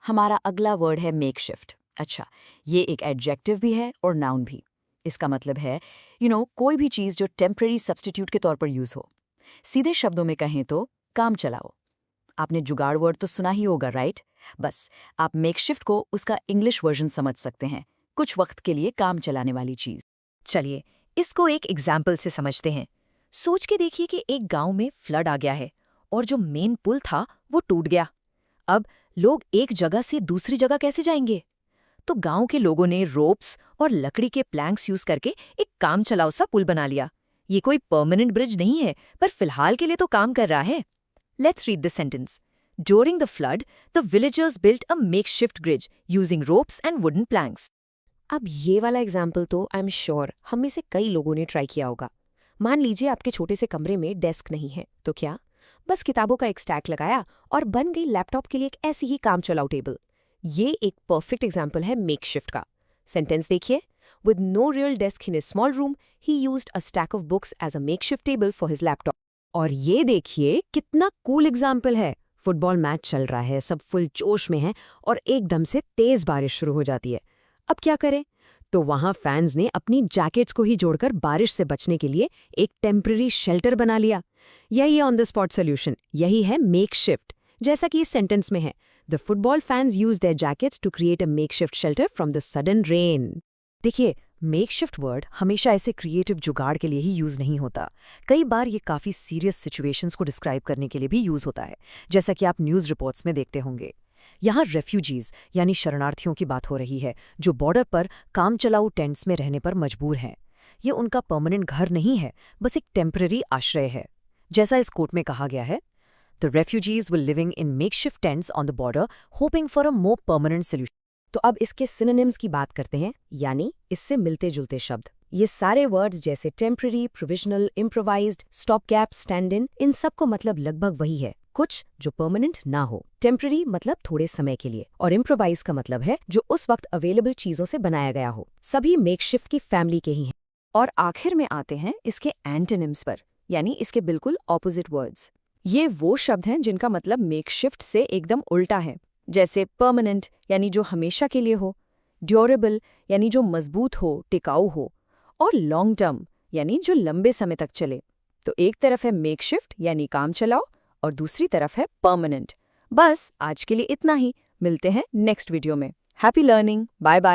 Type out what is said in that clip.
हमारा अगला वर्ड है मेकशिफ्ट। अच्छा, ये एक एडजेक्टिव भी है और नाउन भी। इसका मतलब है कोई भी चीज़ जो टेम्पररी सब्स्टिट्यूट के तौर पर यूज़ हो। सीधे शब्दों में कहें तो काम चलाओ। आपने जुगाड़ वर्ड तो सुना ही होगा, राइट? बस आप मेकशिफ्ट को उसका इंग्लिश वर्जन समझ सकते हैं, कुछ वक्त के लिए काम चलाने वाली चीज़। चलिए इसको एक एग्जाम्पल से समझते हैं। सोच के देखिए कि एक गांव में फ्लड आ गया है और जो मेन पुल था वो टूट गया। अब लोग एक जगह से दूसरी जगह कैसे जाएंगे? तो गांव के लोगों ने रोप्स और लकड़ी के प्लैंक्स यूज करके एक काम चलाऊ सा पुल बना लिया। ये कोई परमानेंट ब्रिज नहीं है, पर फिलहाल के लिए तो काम कर रहा है। Let's read the sentence. During the flood, the villagers built a makeshift bridge using ropes and wooden planks. अब ये वाला एग्जाम्पल तो आई एम श्योर हम में से कई लोगों ने ट्राई किया होगा। मान लीजिए आपके छोटे से कमरे में डेस्क नहीं है, तो क्या? बस किताबों का एक स्टैक लगाया और बन गई लैपटॉप के लिए एक ऐसी ही काम चलाऊ टेबल। ये एक परफेक्ट एग्जाम्पल है मेकशिफ्ट का। सेंटेंस देखिए। With no real desk in a small room, he used a stack of books as a makeshift table for his laptop. और ये देखिए कितना कूल एग्जाम्पल है। फुटबॉल मैच चल रहा है, सब फुल जोश में है और एकदम से तेज बारिश शुरू हो जाती है। अब क्या करें? तो वहां फैंस ने अपनी जैकेट्स को ही जोड़कर बारिश से बचने के लिए एक टेम्पररी शेल्टर बना लिया। यही है ऑन द स्पॉट सोल्यूशन, यही है मेकशिफ्ट। जैसा कि इस सेंटेंस में है, the football fans use their jackets to create a makeshift shelter from the sudden rain. देखिए, मेकशिफ्ट वर्ड हमेशा ऐसे क्रिएटिव जुगाड़ के लिए ही यूज नहीं होता। कई बार ये काफी सीरियस सिचुएशंस को डिस्क्राइब करने के लिए भी यूज होता है, जैसा कि आप न्यूज रिपोर्ट्स में देखते होंगे। यहाँ रेफ्यूजीज यानी शरणार्थियों की बात हो रही है, जो बॉर्डर पर काम चलाऊ टेंट्स में रहने पर मजबूर हैं। ये उनका परमानेंट घर नहीं है, बस एक टेम्पररी आश्रय है। जैसा इस कोट में कहा गया है, the refugees will living in makeshift tents on the border hoping for a more permanent solution. तो अब इसके सिनोनिम्स की बात करते हैं, यानी इससे मिलते जुलते शब्द। ये सारे वर्ड्स जैसे temporary, provisional, improvised, stop gap, stand in सब को मतलब लगभग वही है, कुछ जो परमानेंट ना हो। टेम्पररी मतलब थोड़े समय के लिए, और इम्प्रोवाइज का मतलब है जो उस वक्त अवेलेबल चीजों से बनाया गया हो। सभी मेकशिफ्ट की फैमिली के ही हैं। और आखिर में आते हैं इसके एंटोनिम्स पर, यानी इसके बिल्कुल ऑपोजिट वर्ड्स। ये वो शब्द हैं जिनका मतलब मेकशिफ्ट से एकदम उल्टा है, जैसे परमानेंट यानी जो हमेशा के लिए हो, ड्यूरेबल यानी जो मजबूत हो, टिकाऊ हो, और लॉन्ग टर्म यानी जो लंबे समय तक चले। तो एक तरफ है मेकशिफ्ट यानी काम चलाओ, और दूसरी तरफ है परमानेंट। बस आज के लिए इतना ही। मिलते हैं नेक्स्ट वीडियो में। Happy learning. Bye bye.